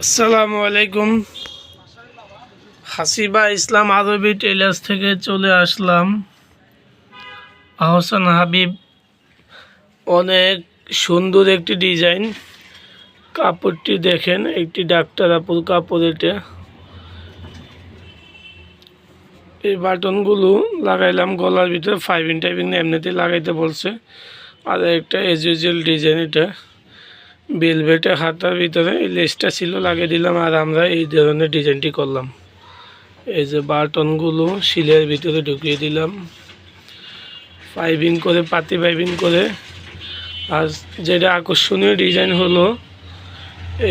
আসসালামু আলাইকুম। হাসিবা ইসলাম আরবি টেলার্স থেকে চলে আসলাম। আহসান হাবিব, অনেক সুন্দর একটি ডিজাইন। কাপড়টি দেখেন, একটি ডাক্তার আপুর কাপড়। এটা এই বাটনগুলো লাগাইলাম গলার ভিতরে, ফাইভিং টাইপিং এমনিতেই লাগাইতে বলছে। আর একটা এজ ইউজুয়াল ডিজাইন, এটা বেলভেটে হাতার ভিতরে এই লেসটা ছিল, লাগিয়ে দিলাম। আর আমরা এই ধরনের ডিজাইনটি করলাম। এই যে বাটনগুলো শিলের ভিতরে ঢুকিয়ে দিলাম, পাইপিং করে, পাতি পাইপিং করে। আর যেটা আকর্ষণীয় ডিজাইন হলো,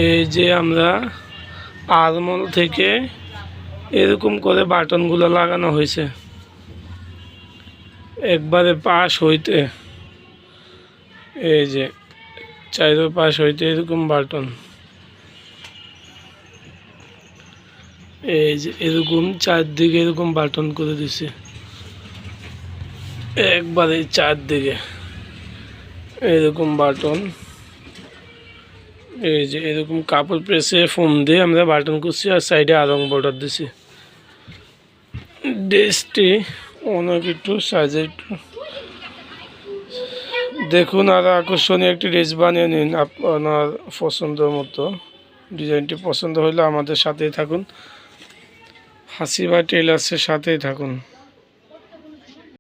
এই যে আমরা আরমল থেকে এরকম করে বাটনগুলো লাগানো হয়েছে একবারে পাশ হইতে। এই যে চাইরো পাশ হইতে এরকম বাটন, এই যে এরকম চারদিকে এরকম বাটন করে দিছে একবারে চারদিকে এরকম বাটন। এই যে এরকম কাপড় প্রেসে ফোম দিয়ে আমরা বাটন করছি, আর সাইডে আরং বর্ডার দিছি। ড্রেসটি অনেক একটু সাইজে একটু দেখুন, আর আকর্ষণীয় একটি ড্রেস বানিয়ে নিন আপনার পছন্দ মতো। ডিজাইনটি পছন্দ হলে আমাদের সাথেই থাকুন, হাসিবা টেলার্সের সাথেই থাকুন।